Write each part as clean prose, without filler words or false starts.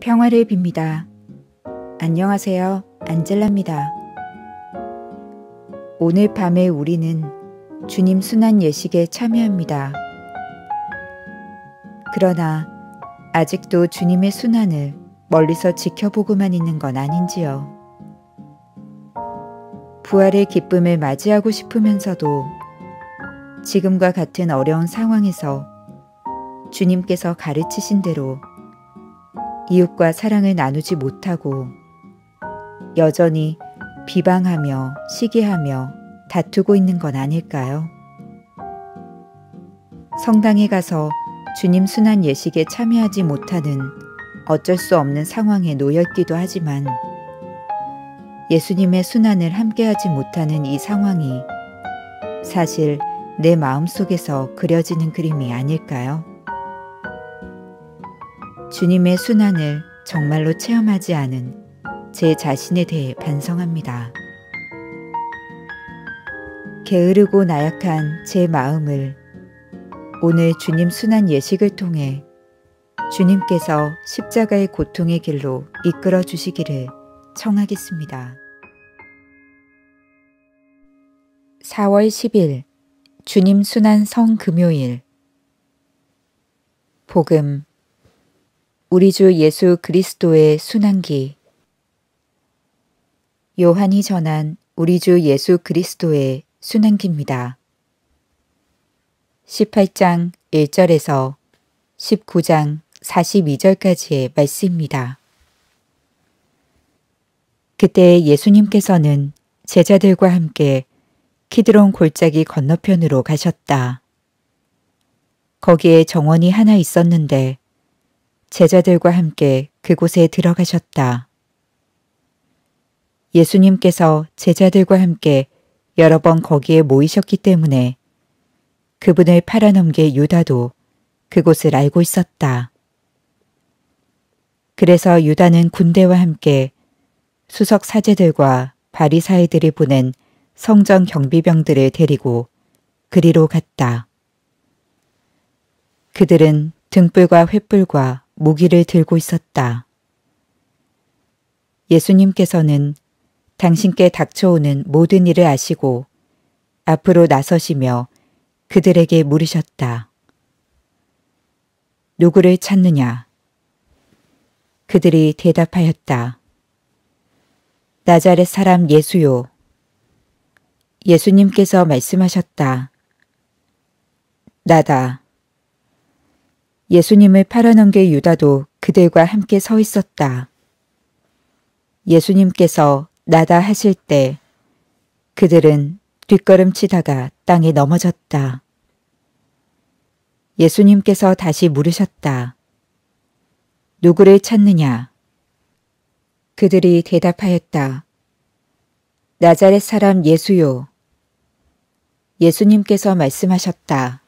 평화를 빕니다. 안녕하세요. 안젤라입니다. 오늘 밤에 우리는 주님 순환 예식에 참여합니다. 그러나 아직도 주님의 순환을 멀리서 지켜보고만 있는 건 아닌지요. 부활의 기쁨을 맞이하고 싶으면서도 지금과 같은 어려운 상황에서 주님께서 가르치신 대로 이웃과 사랑을 나누지 못하고 여전히 비방하며 시기하며 다투고 있는 건 아닐까요? 성당에 가서 주님 순환 예식에 참여하지 못하는 어쩔 수 없는 상황에 놓여 있기도 하지만 예수님의 순환을 함께하지 못하는 이 상황이 사실 내 마음속에서 그려지는 그림이 아닐까요? 주님의 순환을 정말로 체험하지 않은 제 자신에 대해 반성합니다. 게으르고 나약한 제 마음을 오늘 주님 순환 예식을 통해 주님께서 십자가의 고통의 길로 이끌어 주시기를 청하겠습니다. 4월 10일 주님 순환 성금요일 복음 우리 주 예수 그리스도의 순환기 요한이 전한 우리 주 예수 그리스도의 순환기입니다. 18장 1절에서 19장 42절까지의 말씀입니다. 그때 예수님께서는 제자들과 함께 키드론 골짜기 건너편으로 가셨다. 거기에 정원이 하나 있었는데 제자들과 함께 그곳에 들어가셨다. 예수님께서 제자들과 함께 여러 번 거기에 모이셨기 때문에 그분을 팔아넘길 유다도 그곳을 알고 있었다. 그래서 유다는 군대와 함께 수석 사제들과 바리사이들이 보낸 성전 경비병들을 데리고 그리로 갔다. 그들은 등불과 횃불과 무기를 들고 있었다. 예수님께서는 당신께 닥쳐오는 모든 일을 아시고 앞으로 나서시며 그들에게 물으셨다. 누구를 찾느냐? 그들이 대답하였다. 나자렛 사람 예수요. 예수님께서 말씀하셨다. 나다. 예수님을 팔아넘길 유다도 그들과 함께 서 있었다. 예수님께서 나다 하실 때 그들은 뒷걸음치다가 땅에 넘어졌다. 예수님께서 다시 물으셨다. 누구를 찾느냐? 그들이 대답하였다. 나자렛 사람 예수요. 예수님께서 말씀하셨다.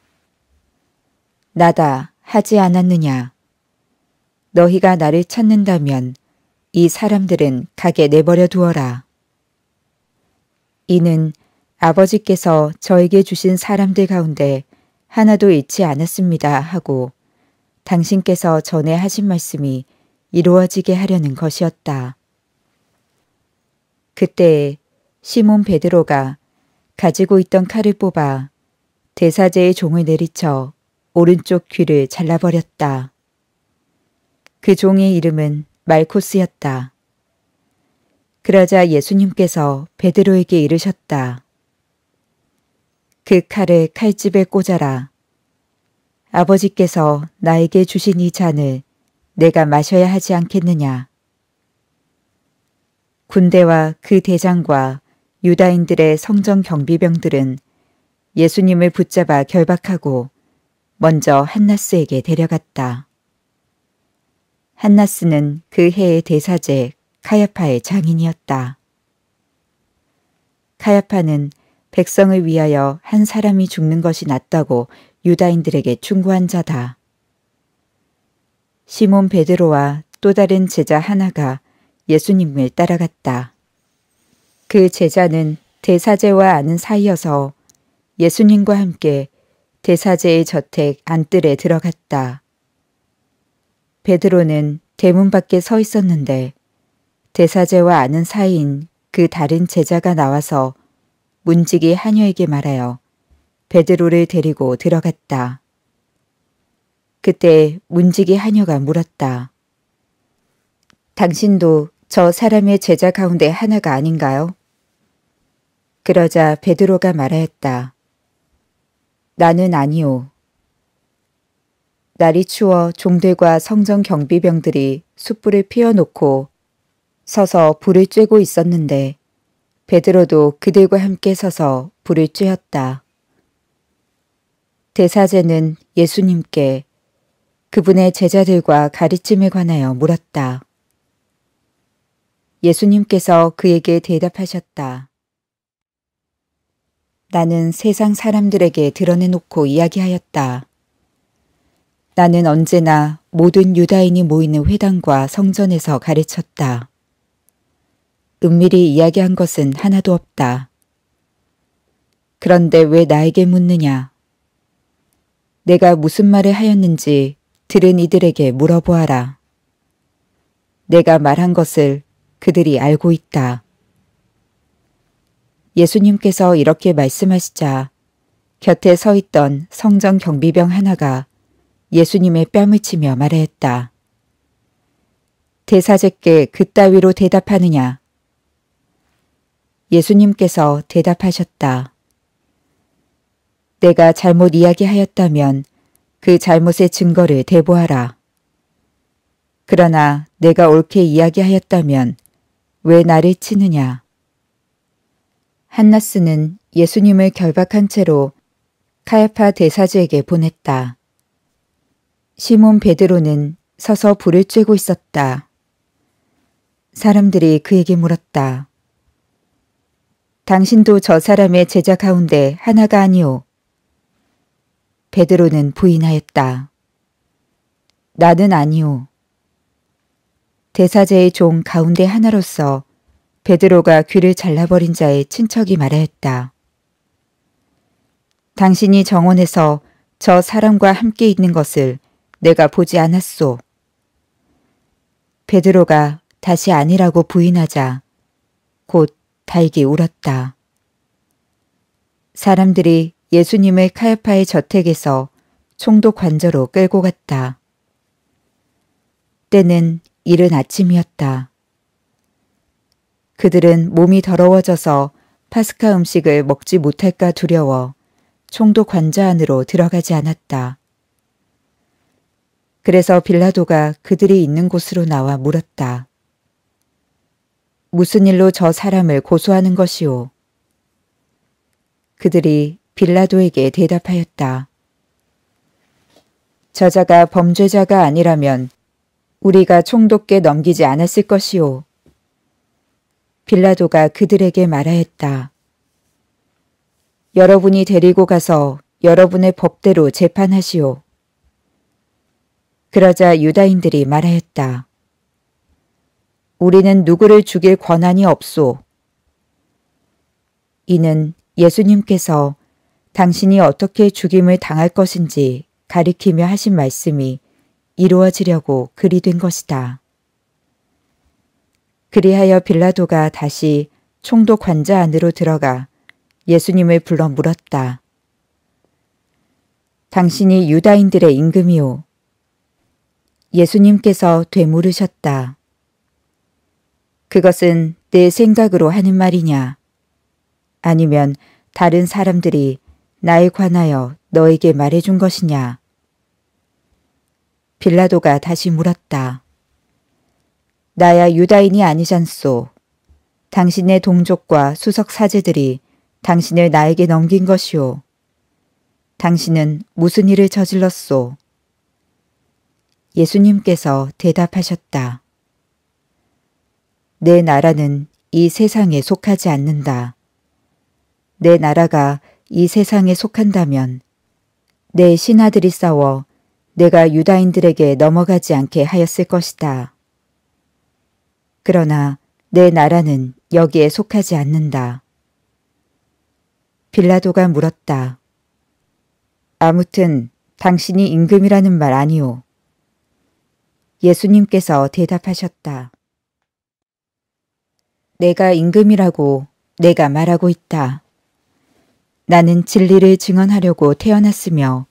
나다 하지 않았느냐? 너희가 나를 찾는다면 이 사람들은 가게 내버려 두어라. 이는 아버지께서 저에게 주신 사람들 가운데 하나도 잃지 않았습니다 하고 당신께서 전에 하신 말씀이 이루어지게 하려는 것이었다. 그때 시몬 베드로가 가지고 있던 칼을 뽑아 대사제의 종을 내리쳐 오른쪽 귀를 잘라버렸다. 그 종의 이름은 말코스였다. 그러자 예수님께서 베드로에게 이르셨다. 그 칼을 칼집에 꽂아라. 아버지께서 나에게 주신 이 잔을 내가 마셔야 하지 않겠느냐. 군대와 그 대장과 유다인들의 성전 경비병들은 예수님을 붙잡아 결박하고 먼저 한나스에게 데려갔다. 한나스는 그 해의 대사제 카야파의 장인이었다. 카야파는 백성을 위하여 한 사람이 죽는 것이 낫다고 유다인들에게 충고한 자다. 시몬 베드로와 또 다른 제자 하나가 예수님을 따라갔다. 그 제자는 대사제와 아는 사이여서 예수님과 함께 대사제의 저택 안뜰에 들어갔다. 베드로는 대문 밖에 서 있었는데 대사제와 아는 사이인 그 다른 제자가 나와서 문지기 하녀에게 말하여 베드로를 데리고 들어갔다. 그때 문지기 하녀가 물었다. 당신도 저 사람의 제자 가운데 하나가 아닌가요? 그러자 베드로가 말하였다. 나는 아니오. 날이 추워 종들과 성전 경비병들이 숯불을 피워놓고 서서 불을 쬐고 있었는데 베드로도 그들과 함께 서서 불을 쬐었다. 대사제는 예수님께 그분의 제자들과 가르침에 관하여 물었다. 예수님께서 그에게 대답하셨다. 나는 세상 사람들에게 드러내놓고 이야기하였다. 나는 언제나 모든 유다인이 모이는 회당과 성전에서 가르쳤다. 은밀히 이야기한 것은 하나도 없다. 그런데 왜 나에게 묻느냐? 내가 무슨 말을 하였는지 들은 이들에게 물어보아라. 내가 말한 것을 그들이 알고 있다. 예수님께서 이렇게 말씀하시자 곁에 서 있던 성전 경비병 하나가 예수님의 뺨을 치며 말하였다. 대사제께 그따위로 대답하느냐? 예수님께서 대답하셨다. 내가 잘못 이야기하였다면 그 잘못의 증거를 대보하라. 그러나 내가 옳게 이야기하였다면 왜 나를 치느냐? 한나스는 예수님을 결박한 채로 카야파 대사제에게 보냈다. 시몬 베드로는 서서 불을 쬐고 있었다. 사람들이 그에게 물었다. 당신도 저 사람의 제자 가운데 하나가 아니오. 베드로는 부인하였다. 나는 아니오. 대사제의 종 가운데 하나로서 베드로가 귀를 잘라버린 자의 친척이 말하였다. 당신이 정원에서 저 사람과 함께 있는 것을 내가 보지 않았소. 베드로가 다시 아니라고 부인하자 곧 달기 울었다. 사람들이 예수님을 카야파의 저택에서 총독 관저로 끌고 갔다. 때는 이른 아침이었다. 그들은 몸이 더러워져서 파스카 음식을 먹지 못할까 두려워 총독 관저 안으로 들어가지 않았다. 그래서 빌라도가 그들이 있는 곳으로 나와 물었다. 무슨 일로 저 사람을 고소하는 것이오? 그들이 빌라도에게 대답하였다. 저자가 범죄자가 아니라면 우리가 총독께 넘기지 않았을 것이오. 빌라도가 그들에게 말하였다. 여러분이 데리고 가서 여러분의 법대로 재판하시오. 그러자 유다인들이 말하였다. 우리는 누구를 죽일 권한이 없소. 이는 예수님께서 당신이 어떻게 죽임을 당할 것인지 가리키며 하신 말씀이 이루어지려고 그리 된 것이다. 그리하여 빌라도가 다시 총독 관저 안으로 들어가 예수님을 불러 물었다. 당신이 유다인들의 임금이오. 예수님께서 되물으셨다. 그것은 내 생각으로 하는 말이냐? 아니면 다른 사람들이 나에 관하여 너에게 말해준 것이냐? 빌라도가 다시 물었다. 나야 유다인이 아니잖소. 당신의 동족과 수석 사제들이 당신을 나에게 넘긴 것이오. 당신은 무슨 일을 저질렀소? 예수님께서 대답하셨다. 내 나라는 이 세상에 속하지 않는다. 내 나라가 이 세상에 속한다면 내 신하들이 싸워 내가 유다인들에게 넘어가지 않게 하였을 것이다. 그러나 내 나라는 여기에 속하지 않는다. 빌라도가 물었다. 아무튼 당신이 임금이라는 말 아니오. 예수님께서 대답하셨다. 내가 임금이라고 내가 말하고 있다. 나는 진리를 증언하려고 태어났으며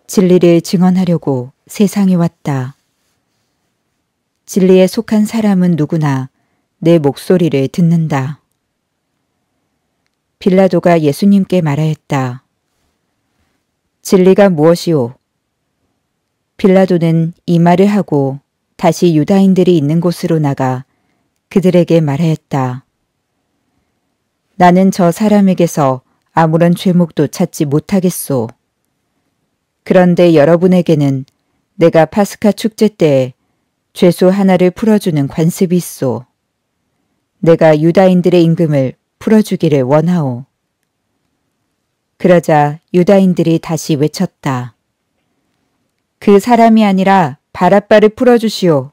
진리를 증언하려고 세상에 왔다. 진리에 속한 사람은 누구나 내 목소리를 듣는다. 빌라도가 예수님께 말하였다. 진리가 무엇이오? 빌라도는 이 말을 하고 다시 유다인들이 있는 곳으로 나가 그들에게 말하였다. 나는 저 사람에게서 아무런 죄목도 찾지 못하겠소. 그런데 여러분에게는 내가 파스카 축제 때에 죄수 하나를 풀어주는 관습이 있소. 내가 유다인들의 임금을 풀어주기를 원하오. 그러자 유다인들이 다시 외쳤다. 그 사람이 아니라 바랍바를 풀어주시오.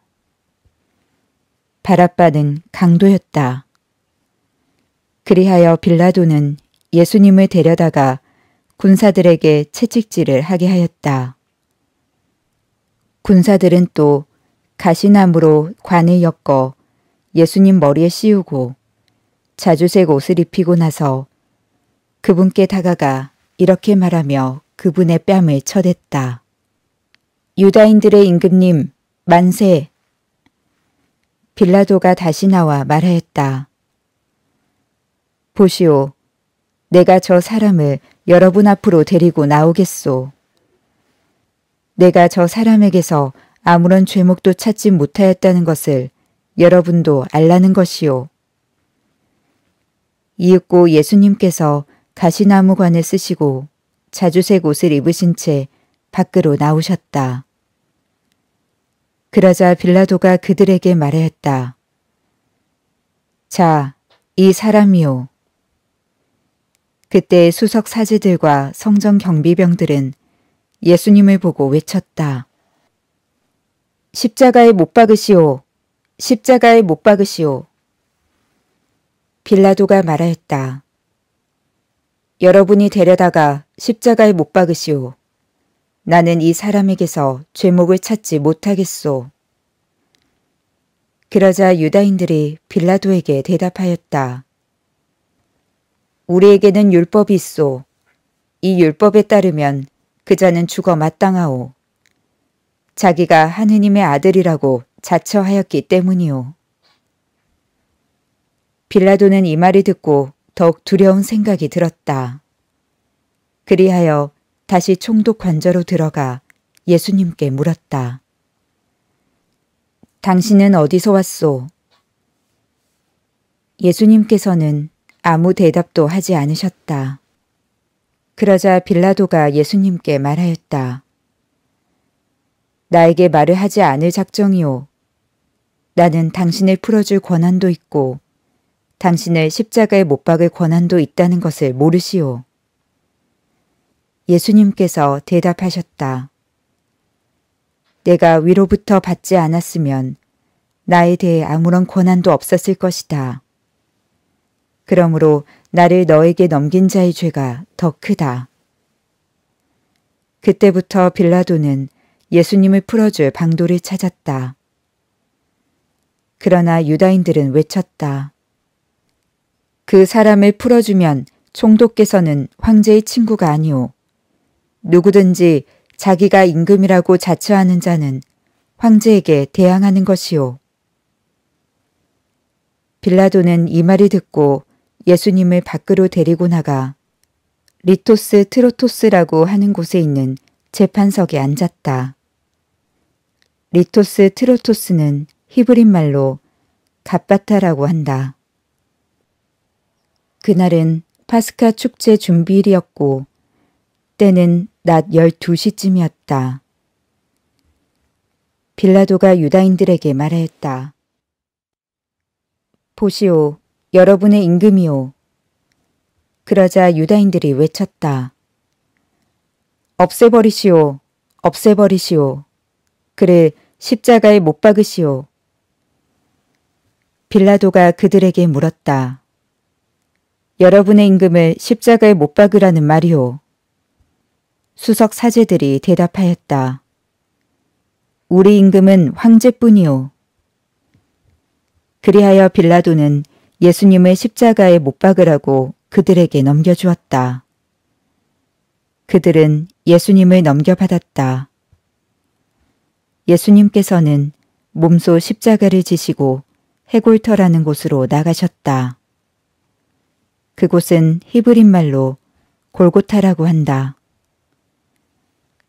바랍바는 강도였다. 그리하여 빌라도는 예수님을 데려다가 군사들에게 채찍질을 하게 하였다. 군사들은 또 가시나무로 관을 엮어 예수님 머리에 씌우고 자주색 옷을 입히고 나서 그분께 다가가 이렇게 말하며 그분의 뺨을 쳐댔다. 유다인들의 임금님, 만세! 빌라도가 다시 나와 말하였다. 보시오, 내가 저 사람을 여러분 앞으로 데리고 나오겠소. 내가 저 사람에게서 아무런 죄목도 찾지 못하였다는 것을 여러분도 알라는 것이오. 이윽고 예수님께서 가시나무관을 쓰시고 자주색 옷을 입으신 채 밖으로 나오셨다. 그러자 빌라도가 그들에게 말하였다. 자, 이 사람이요. 그때 수석 사제들과 성전 경비병들은 예수님을 보고 외쳤다. 십자가에 못 박으시오. 십자가에 못 박으시오. 빌라도가 말하였다. 여러분이 데려다가 십자가에 못 박으시오. 나는 이 사람에게서 죄목을 찾지 못하겠소. 그러자 유다인들이 빌라도에게 대답하였다. 우리에게는 율법이 있소. 이 율법에 따르면 그 자는 죽어 마땅하오. 자기가 하느님의 아들이라고 자처하였기 때문이오. 빌라도는 이 말이 듣고 더욱 두려운 생각이 들었다. 그리하여 다시 총독 관저로 들어가 예수님께 물었다. 당신은 어디서 왔소? 예수님께서는 아무 대답도 하지 않으셨다. 그러자 빌라도가 예수님께 말하였다. 나에게 말을 하지 않을 작정이오. 나는 당신을 풀어줄 권한도 있고 당신을 십자가에 못 박을 권한도 있다는 것을 모르시오. 예수님께서 대답하셨다. 내가 위로부터 받지 않았으면 나에 대해 아무런 권한도 없었을 것이다. 그러므로 나를 너에게 넘긴 자의 죄가 더 크다. 그때부터 빌라도는 예수님을 풀어줄 방도를 찾았다. 그러나 유다인들은 외쳤다. 그 사람을 풀어주면 총독께서는 황제의 친구가 아니오. 누구든지 자기가 임금이라고 자처하는 자는 황제에게 대항하는 것이오. 빌라도는 이 말을 듣고 예수님을 밖으로 데리고 나가 리토스 트로토스라고 하는 곳에 있는 재판석에 앉았다. 리토스 트로토스는 히브린 말로 갑바타라고 한다. 그날은 파스카 축제 준비일이었고 때는 낮 12시쯤이었다. 빌라도가 유다인들에게 말하였다. 보시오, 여러분의 임금이오. 그러자 유다인들이 외쳤다. 없애버리시오. 없애버리시오. 그를 십자가에 못 박으시오. 빌라도가 그들에게 물었다. 여러분의 임금을 십자가에 못 박으라는 말이오. 수석 사제들이 대답하였다. 우리 임금은 황제뿐이요. 그리하여 빌라도는 예수님을 십자가에 못 박으라고 그들에게 넘겨주었다. 그들은 예수님을 넘겨받았다. 예수님께서는 몸소 십자가를 지시고 해골터라는 곳으로 나가셨다. 그곳은 히브린 말로 골고타라고 한다.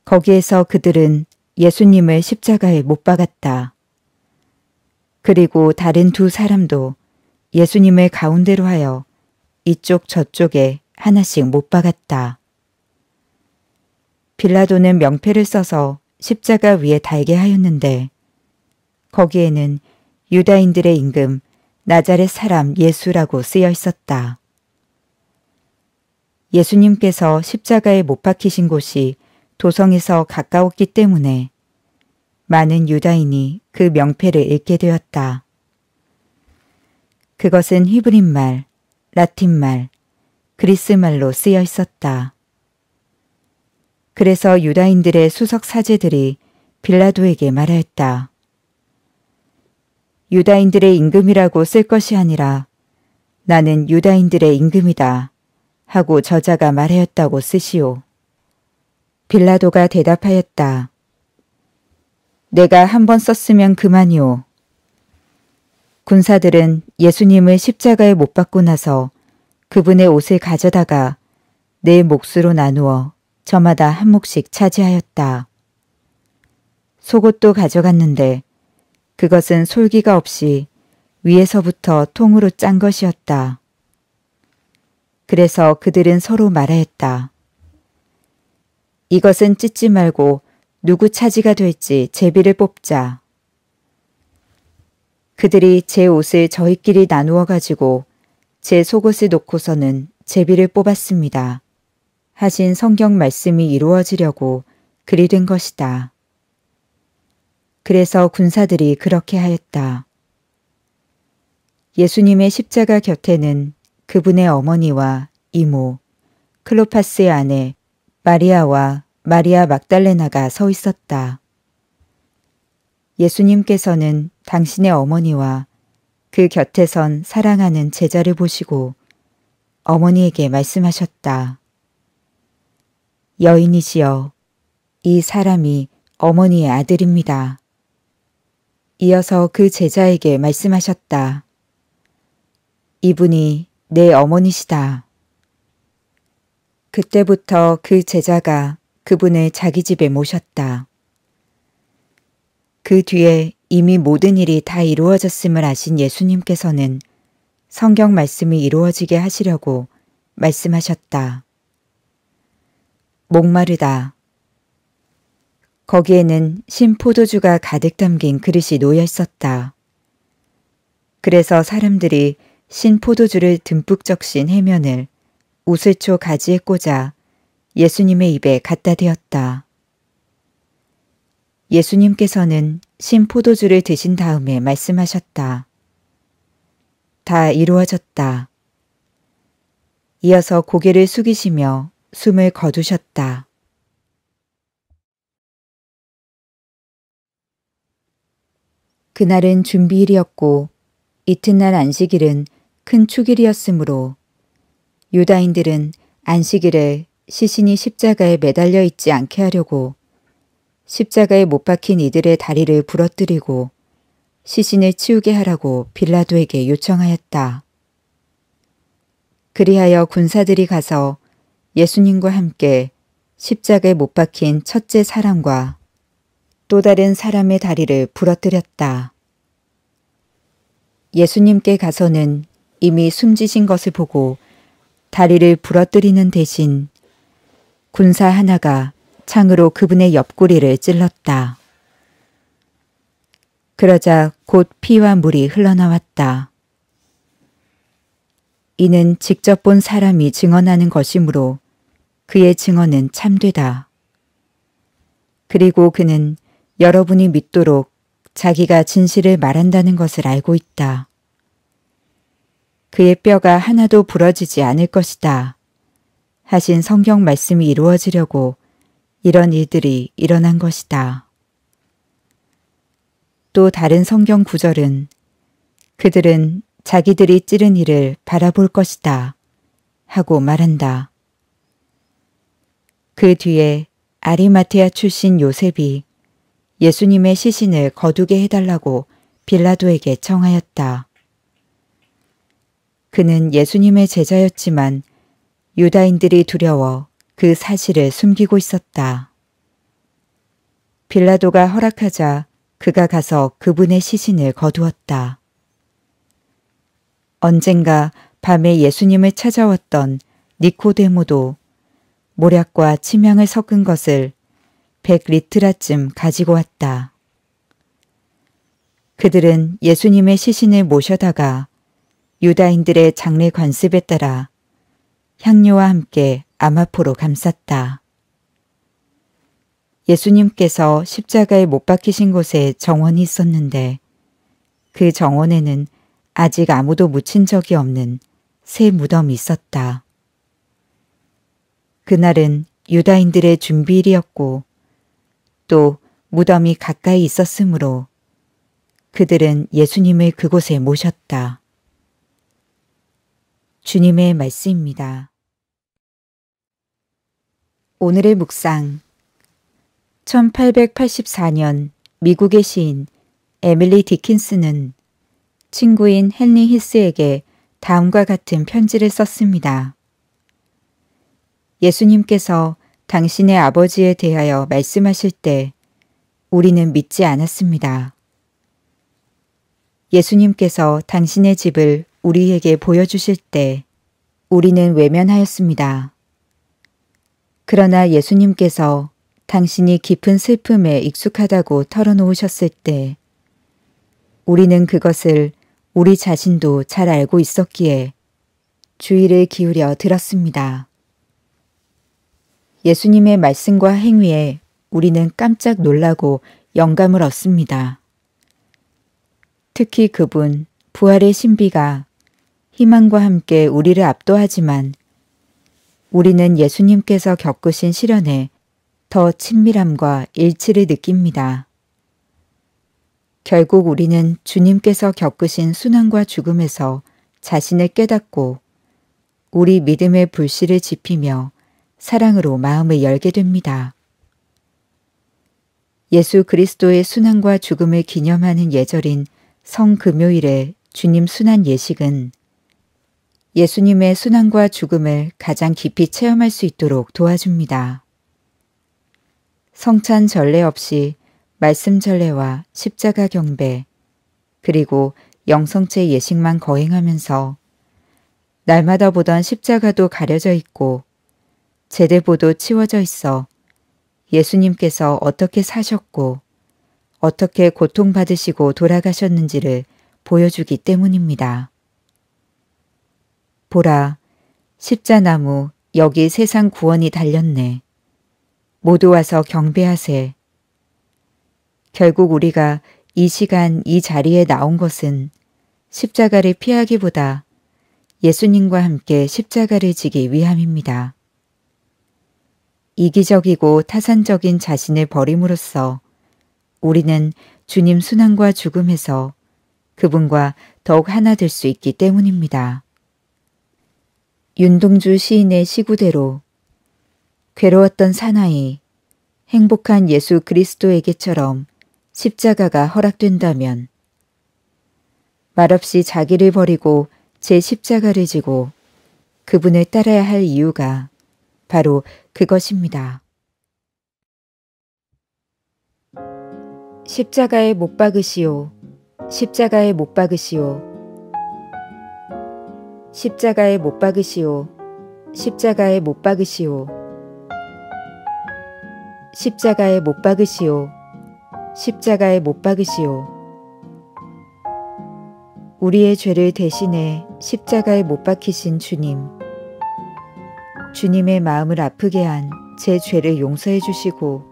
거기에서 그들은 예수님을 십자가에 못 박았다. 그리고 다른 두 사람도 예수님을 가운데로 하여 이쪽 저쪽에 하나씩 못 박았다. 빌라도는 명패를 써서 십자가 위에 달게 하였는데 거기에는 유다인들의 임금 나자렛 사람 예수라고 쓰여 있었다. 예수님께서 십자가에 못 박히신 곳이 도성에서 가까웠기 때문에 많은 유다인이 그 명패를 읽게 되었다. 그것은 히브린 말, 라틴 말, 그리스 말로 쓰여 있었다. 그래서 유다인들의 수석 사제들이 빌라도에게 말하였다. 유다인들의 임금이라고 쓸 것이 아니라 나는 유다인들의 임금이다 하고 저자가 말하였다고 쓰시오. 빌라도가 대답하였다. 내가 한 번 썼으면 그만이오. 군사들은 예수님을 십자가에 못 박고 나서 그분의 옷을 가져다가 네 몫으로 나누어 저마다 한 몫씩 차지하였다. 속옷도 가져갔는데 그것은 솔기가 없이 위에서부터 통으로 짠 것이었다. 그래서 그들은 서로 말하였다. 이것은 찢지 말고 누구 차지가 될지 제비를 뽑자. 그들이 제 옷을 저희끼리 나누어 가지고 제 속옷을 놓고서는 제비를 뽑았습니다. 하신 성경 말씀이 이루어지려고 그리 된 것이다. 그래서 군사들이 그렇게 하였다. 예수님의 십자가 곁에는 그분의 어머니와 이모, 클로파스의 아내 마리아와 마리아 막달레나가 서 있었다. 예수님께서는 당신의 어머니와 그 곁에 선 사랑하는 제자를 보시고 어머니에게 말씀하셨다. 여인이시여, 이 사람이 어머니의 아들입니다. 이어서 그 제자에게 말씀하셨다. 이분이 내 어머니시다. 그때부터 그 제자가 그분을 자기 집에 모셨다. 그 뒤에 이미 모든 일이 다 이루어졌음을 아신 예수님께서는 성경 말씀이 이루어지게 하시려고 말씀하셨다. 목마르다. 거기에는 신포도주가 가득 담긴 그릇이 놓여 있었다. 그래서 사람들이 신포도주를 듬뿍 적신 해면을 우슬초 가지에 꽂아 예수님의 입에 갖다 대었다. 예수님께서는 신포도주를 드신 다음에 말씀하셨다. 다 이루어졌다. 이어서 고개를 숙이시며 숨을 거두셨다. 그날은 준비일이었고 이튿날 안식일은 큰 축일이었으므로 유다인들은 안식일에 시신이 십자가에 매달려 있지 않게 하려고 십자가에 못 박힌 이들의 다리를 부러뜨리고 시신을 치우게 하라고 빌라도에게 요청하였다. 그리하여 군사들이 가서 예수님과 함께 십자가에 못 박힌 첫째 사람과 또 다른 사람의 다리를 부러뜨렸다. 예수님께 가서는 이미 숨지신 것을 보고 다리를 부러뜨리는 대신 군사 하나가 창으로 그분의 옆구리를 찔렀다. 그러자 곧 피와 물이 흘러나왔다. 이는 직접 본 사람이 증언하는 것이므로 그의 증언은 참되다. 그리고 그는 여러분이 믿도록 자기가 진실을 말한다는 것을 알고 있다. 그의 뼈가 하나도 부러지지 않을 것이다. 하신 성경 말씀이 이루어지려고 이런 일들이 일어난 것이다. 또 다른 성경 구절은 그들은 자기들이 찌른 이를 바라볼 것이다 하고 말한다. 그 뒤에 아리마테아 출신 요셉이 예수님의 시신을 거두게 해달라고 빌라도에게 청하였다. 그는 예수님의 제자였지만 유다인들이 두려워 그 사실을 숨기고 있었다. 빌라도가 허락하자 그가 가서 그분의 시신을 거두었다. 언젠가 밤에 예수님을 찾아왔던 니코데모도 모략과 침향을 섞은 것을 100리트라쯤 가지고 왔다. 그들은 예수님의 시신을 모셔다가 유다인들의 장례 관습에 따라 향료와 함께 아마포로 감쌌다. 예수님께서 십자가에 못 박히신 곳에 정원이 있었는데 그 정원에는 아직 아무도 묻힌 적이 없는 새 무덤이 있었다. 그날은 유다인들의 준비일이었고 또 무덤이 가까이 있었으므로 그들은 예수님을 그곳에 모셨다. 주님의 말씀입니다. 오늘의 묵상 1884년 미국의 시인 에밀리 디킨스는 친구인 헨리 히스에게 다음과 같은 편지를 썼습니다. 예수님께서 당신의 아버지에 대하여 말씀하실 때 우리는 믿지 않았습니다. 예수님께서 당신의 집을 우리에게 보여주실 때 우리는 외면하였습니다. 그러나 예수님께서 당신이 깊은 슬픔에 익숙하다고 털어놓으셨을 때 우리는 그것을 우리 자신도 잘 알고 있었기에 주의를 기울여 들었습니다. 예수님의 말씀과 행위에 우리는 깜짝 놀라고 영감을 얻습니다. 특히 그분 부활의 신비가 희망과 함께 우리를 압도하지만 우리는 예수님께서 겪으신 시련에 더 친밀함과 일치를 느낍니다. 결국 우리는 주님께서 겪으신 순환과 죽음에서 자신을 깨닫고 우리 믿음의 불씨를 지피며 사랑으로 마음을 열게 됩니다. 예수 그리스도의 순환과 죽음을 기념하는 예절인 성금요일의 주님 순환 예식은 예수님의 순환과 죽음을 가장 깊이 체험할 수 있도록 도와줍니다. 성찬 전례 없이 말씀 전례와 십자가 경배 그리고 영성체 예식만 거행하면서 날마다 보던 십자가도 가려져 있고 제대보도 치워져 있어 예수님께서 어떻게 사셨고 어떻게 고통받으시고 돌아가셨는지를 보여주기 때문입니다. 보라, 십자나무 여기 세상 구원이 달렸네. 모두 와서 경배하세. 결국 우리가 이 시간 이 자리에 나온 것은 십자가를 피하기보다 예수님과 함께 십자가를 지기 위함입니다. 이기적이고 타산적인 자신을 버림으로써 우리는 주님 순환과 죽음에서 그분과 더욱 하나 될 수 있기 때문입니다. 윤동주 시인의 시구대로 괴로웠던 사나이, 행복한 예수 그리스도에게처럼 십자가가 허락된다면 말없이 자기를 버리고 제 십자가를 지고 그분을 따라야 할 이유가 바로 그것입니다. 십자가에 못 박으시오. 십자가에 못 박으시오. 십자가에 못 박으시오. 십자가에 못 박으시오. 십자가에 못 박으시오. 십자가에 못 박으시오. 우리의 죄를 대신해 십자가에 못 박히신 주님. 주님의 마음을 아프게 한 제 죄를 용서해 주시고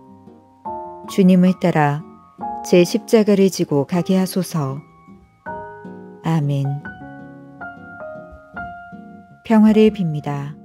주님을 따라 제 십자가를 지고 가게 하소서. 아멘. 평화를 빕니다.